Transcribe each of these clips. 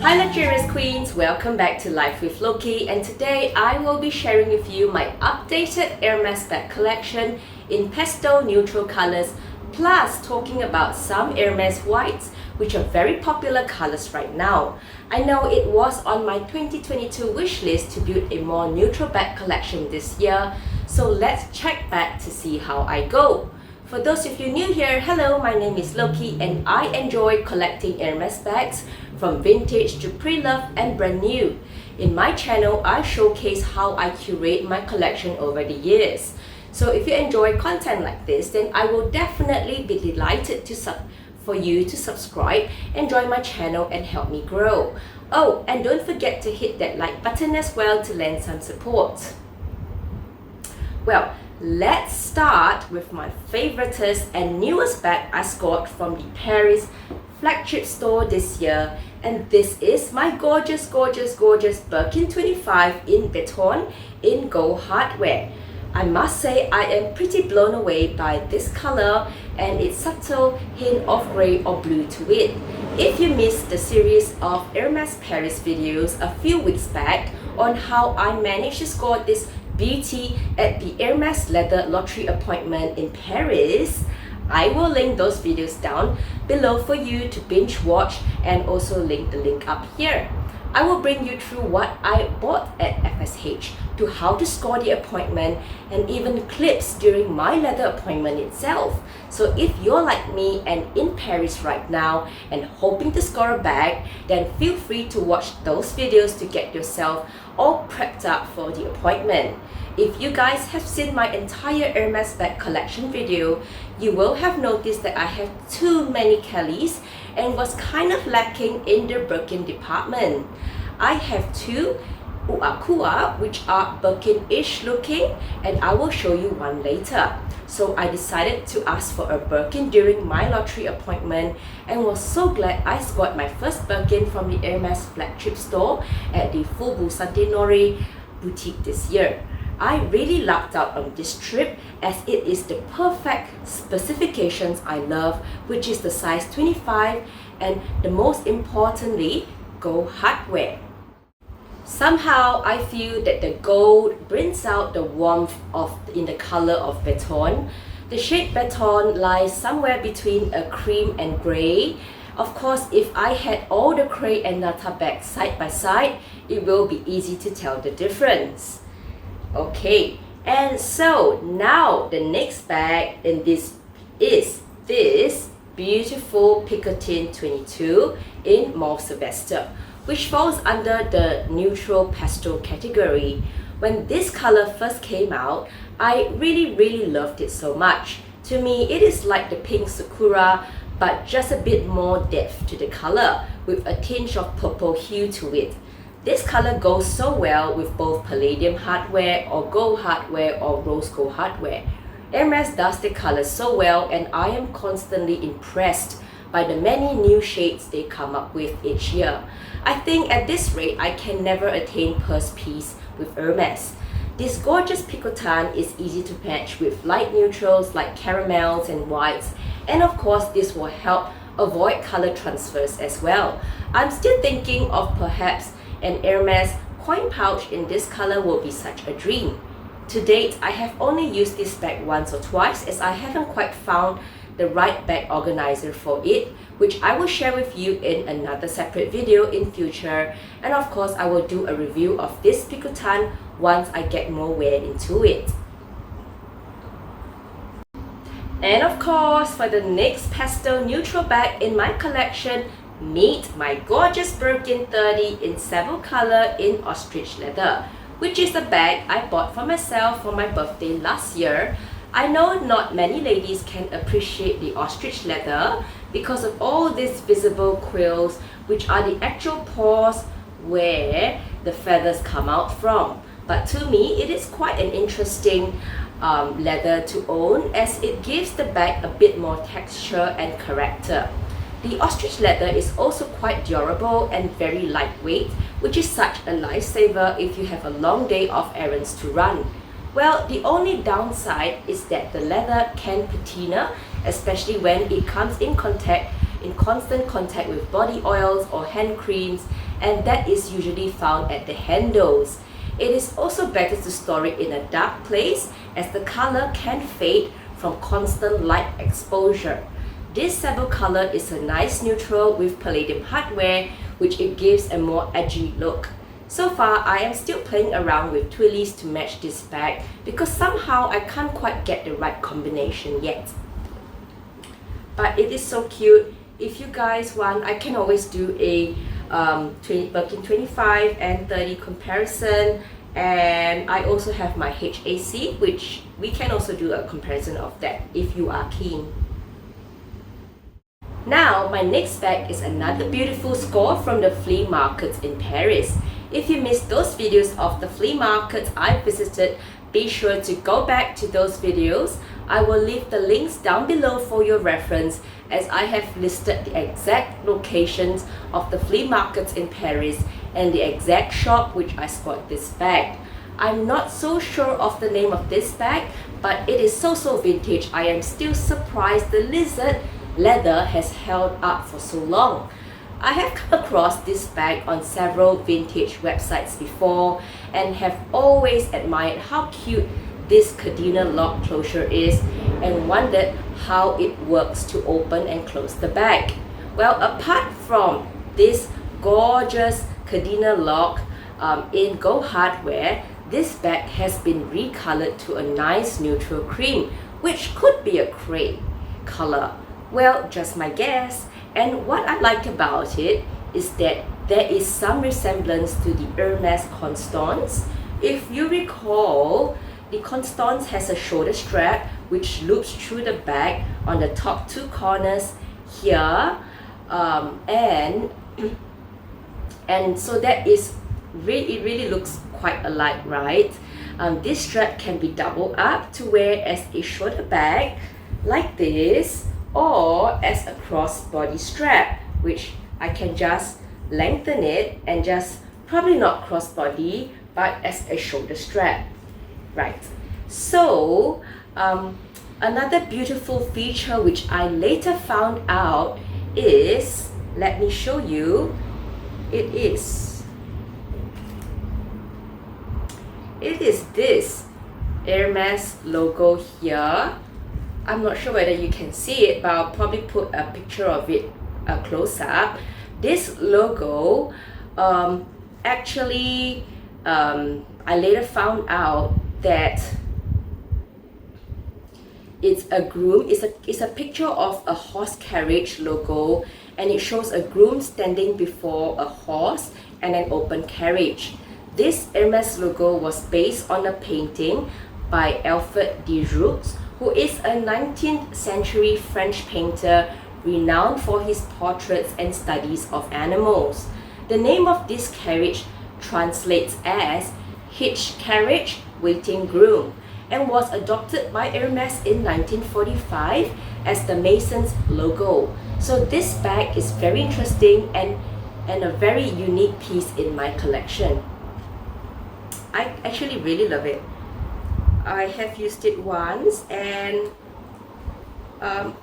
Hi luxurious queens, welcome back to Life with Lokie, and today I will be sharing with you my updated Hermes bag collection in pastel neutral colors, plus talking about some Hermes whites which are very popular colors right now. I know it was on my 2022 wish list to build a more neutral bag collection this year, so let's check back to see how I go. For those of you new here, hello, my name is Lokie and I enjoy collecting Hermes bags from vintage to pre-loved and brand new. In my channel, I showcase how I curate my collection over the years. So if you enjoy content like this, then I will definitely be delighted for you to subscribe and join my channel and help me grow. Oh, and don't forget to hit that like button as well to lend some support. Well, let's start with my favorites and newest bag I scored from the Paris flagship store this year, and this is my gorgeous Birkin 25 in Beton in gold hardware. I must say I am pretty blown away by this color and its subtle hint of grey or blue to it. If you missed the series of Hermes Paris videos a few weeks back on how I managed to score this beauty at the Hermes leather lottery appointment in Paris, I will link those videos down below for you to binge watch and also link the link up here. I will bring you through what I bought at FSH, to how to score the appointment, and even clips during my leather appointment itself. So if you're like me and in Paris right now and hoping to score a bag, then feel free to watch those videos to get yourself all prepped up for the appointment. If you guys have seen my entire Hermes bag collection video, you will have noticed that I have too many Kellys and was kind of lacking in the Birkin department. I have two Uakua, which are Birkin-ish looking, and I will show you one later. So I decided to ask for a Birkin during my lottery appointment and was so glad I scored my first Birkin from the Hermes flagship store at the Faubourg Saint-Honoré boutique this year. I really lucked out on this trip as it is the perfect specifications I love, which is the size 25 and the most importantly, gold hardware. Somehow I feel that the gold brings out the warmth in the color of Beton. The shade Beton lies somewhere between a cream and grey. Of course, if I had all the Craie and Nata bags side by side, it will be easy to tell the difference. Okay, and so now the next bag in this is this beautiful Picotin 22 in Mauve Sylvestre, which falls under the neutral pastel category. When this color first came out, I really loved it so much. To me, it is like the pink sakura, but just a bit more depth to the color with a tinge of purple hue to it. This color goes so well with both palladium hardware or gold hardware or rose gold hardware. Hermes does the colors so well, and I am constantly impressed by the many new shades they come up with each year. I think at this rate, I can never attain purse piece with Hermes. This gorgeous Picotin is easy to match with light neutrals like caramels and whites, and of course this will help avoid color transfers as well. I'm still thinking of perhaps an Hermes coin pouch in this color will be such a dream. To date, I have only used this bag once or twice as I haven't quite found the right bag organizer for it, which I will share with you in another separate video in future. And of course, I will do a review of this Picotin once I get more wear into it. And of course, for the next pastel neutral bag in my collection, meet my gorgeous Birkin 30 in sable color in ostrich leather, which is a bag I bought for myself for my birthday last year. I know not many ladies can appreciate the ostrich leather because of all these visible quills, which are the actual paws where the feathers come out from. But to me, it is quite an interesting leather to own, as it gives the bag a bit more texture and character. The ostrich leather is also quite durable and very lightweight, which is such a lifesaver if you have a long day of errands to run. Well, the only downside is that the leather can patina, especially when it comes in contact in constant contact with body oils or hand creams, and that is usually found at the handles. It is also better to store it in a dark place as the color can fade from constant light exposure. This sable color is a nice neutral with palladium hardware, which it gives a more edgy look. So far, I am still playing around with twillies to match this bag because somehow I can't quite get the right combination yet. But it is so cute. If you guys want, I can always do a Birkin 25 and 30 comparison, and I also have my HAC, which we can also do a comparison of that if you are keen. Now, my next bag is another beautiful score from the flea markets in Paris. If you missed those videos of the flea markets I visited, be sure to go back to those videos. I will leave the links down below for your reference, as I have listed the exact locations of the flea markets in Paris and the exact shop which I scored this bag. I'm not so sure of the name of this bag, but it is so vintage. I am still surprised the lizard leather has held up for so long. I have come across this bag on several vintage websites before and have always admired how cute this cardinal lock closure is and wondered how it works to open and close the bag. Well, apart from this gorgeous cardinal lock in gold hardware, this bag has been recolored to a nice neutral cream, which could be a Craie color. Well, just my guess. And what I like about it is that there is some resemblance to the Hermes Constance. If you recall, the Constance has a shoulder strap which loops through the bag on the top two corners here, and so that is really, it really looks quite alike, right? This strap can be doubled up to wear as a shoulder bag like this, or as a crossbody strap, which I can just lengthen it and just, probably not crossbody, but as a shoulder strap. Right, so another beautiful feature which I later found out is, let me show you, it is this Hermes logo here. I'm not sure whether you can see it, but I'll probably put a picture of it close up. This logo, actually, I later found out that it's a groom. It's a picture of a horse carriage logo, and it shows a groom standing before a horse and an open carriage. This Hermes logo was based on a painting by Alfred de Roux, who is a 19th century French painter renowned for his portraits and studies of animals. The name of this carriage translates as hitched carriage, waiting groom, and was adopted by Hermes in 1945 as the Mason's logo. So this bag is very interesting and a very unique piece in my collection. I actually really love it. I have used it once, and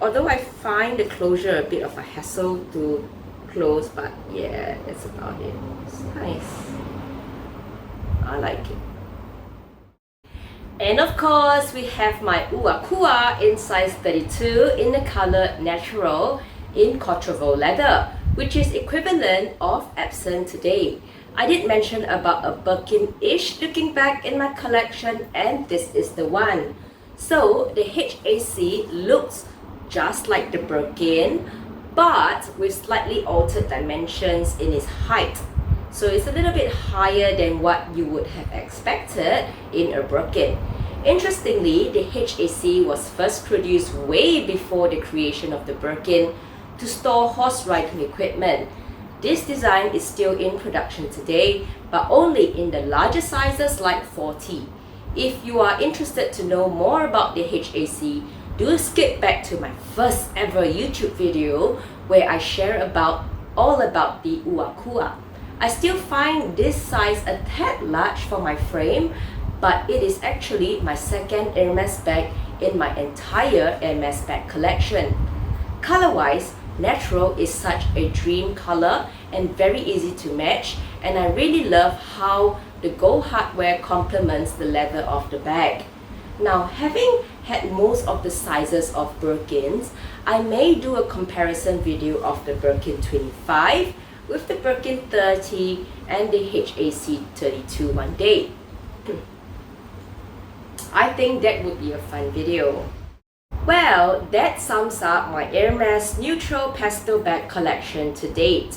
although I find the closure a bit of a hassle to close, but yeah, that's about it. It's nice. I like it. And of course, we have my Uakua in size 32 in the color natural in Cotrevaux leather, which is equivalent of Epsom today. I did mention about a Birkin-ish looking bag in my collection, and this is the one. So the HAC looks just like the Birkin, but with slightly altered dimensions in its height. So it's a little bit higher than what you would have expected in a Birkin. Interestingly, the HAC was first produced way before the creation of the Birkin to store horse riding equipment. This design is still in production today, but only in the larger sizes like 40. If you are interested to know more about the HAC, do skip back to my first ever YouTube video where I share all about the Uakua. I still find this size a tad large for my frame, but it is actually my second Hermes bag in my entire Hermes bag collection. Color-wise, Natural is such a dream color and very easy to match, and I really love how the gold hardware complements the leather of the bag. Now, having had most of the sizes of Birkins, I may do a comparison video of the Birkin 25 with the Birkin 30 and the HAC 32 one day. I think that would be a fun video. Well, that sums up my Hermes neutral pastel bag collection to date.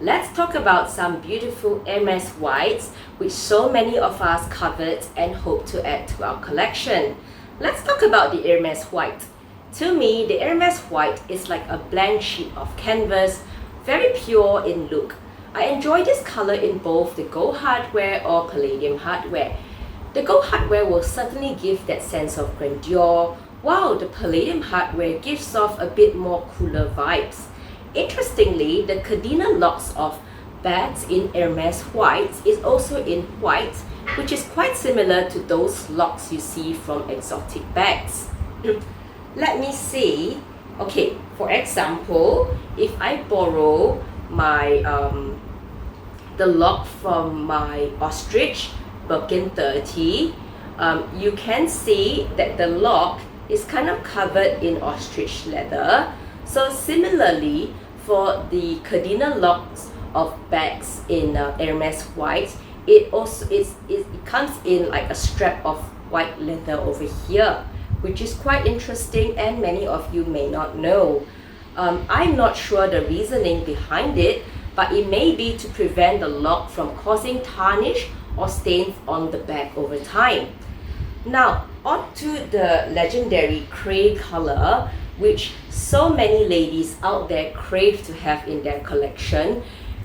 Let's talk about some beautiful Hermes whites which so many of us covered and hope to add to our collection. Let's talk about the Hermes white. To me, the Hermes white is like a blank sheet of canvas, very pure in look. I enjoy this color in both the gold hardware or palladium hardware. The gold hardware will certainly give that sense of grandeur, while the palladium hardware gives off a bit more cooler vibes. Interestingly, the cardinal locks of bags in Hermes whites is also in white, which is quite similar to those locks you see from exotic bags. Let me see. Okay, for example, if I borrow my the lock from my Ostrich Birkin 30, you can see that the lock is kind of covered in ostrich leather. So similarly, for the cardinal locks of bags in Hermes white, it comes in like a strap of white leather over here, which is quite interesting and many of you may not know. I'm not sure the reasoning behind it, but it may be to prevent the lock from causing tarnish or stains on the bag over time. Now, on to the legendary Craie color, which so many ladies out there crave to have in their collection.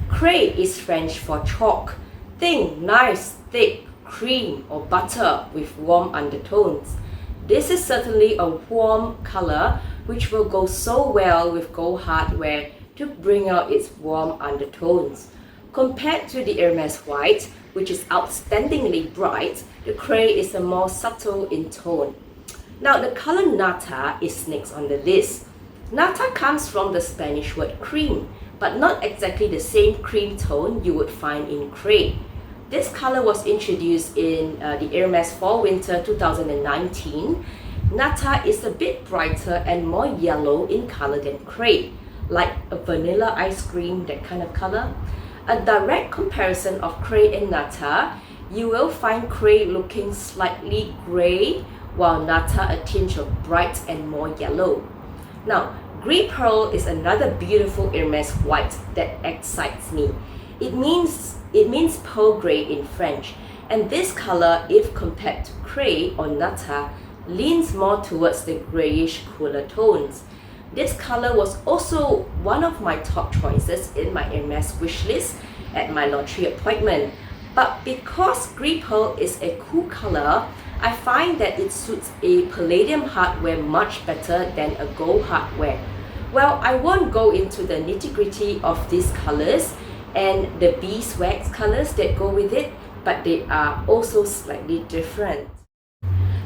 Craie is French for chalk. Think nice, thick cream or butter with warm undertones. This is certainly a warm color which will go so well with gold hardware to bring out its warm undertones. Compared to the Hermes white, which is outstandingly bright, the Craie is a more subtle in tone. Now, the color Nata is next on the list. Nata comes from the Spanish word cream, but not exactly the same cream tone you would find in Craie. This color was introduced in the Hermes Fall Winter 2019. Nata is a bit brighter and more yellow in color than Craie, like a vanilla ice cream, that kind of color. A direct comparison of Craie and Nata, you will find Craie looking slightly grey, while Nata a tinge of bright and more yellow. Now, Gris Pearl is another beautiful Hermes white that excites me. It means pearl grey in French, and this color, if compared to Craie or Nata, leans more towards the greyish cooler tones. This color was also one of my top choices in my Hermes wishlist at my lottery appointment. But because Gris Pearl is a cool color, I find that it suits a palladium hardware much better than a gold hardware. Well, I won't go into the nitty-gritty of these colors and the beeswax colors that go with it, but they are also slightly different.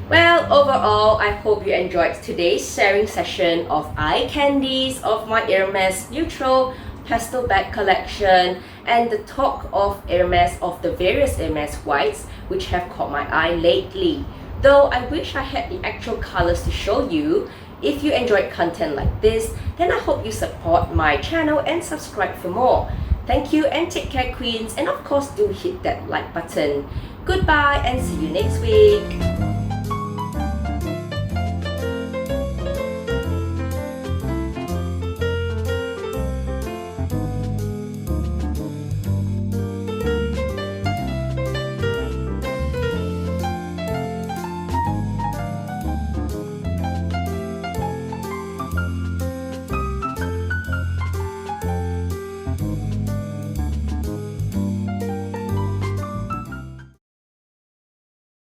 Well, overall, I hope you enjoyed today's sharing session of eye candies of my Hermes neutral pastel bag collection and the talk of Hermes, of the various Hermes whites which have caught my eye lately. Though I wish I had the actual colors to show you. If you enjoyed content like this, then I hope you support my channel and subscribe for more. Thank you and take care, queens, and of course do hit that like button. Goodbye and see you next week.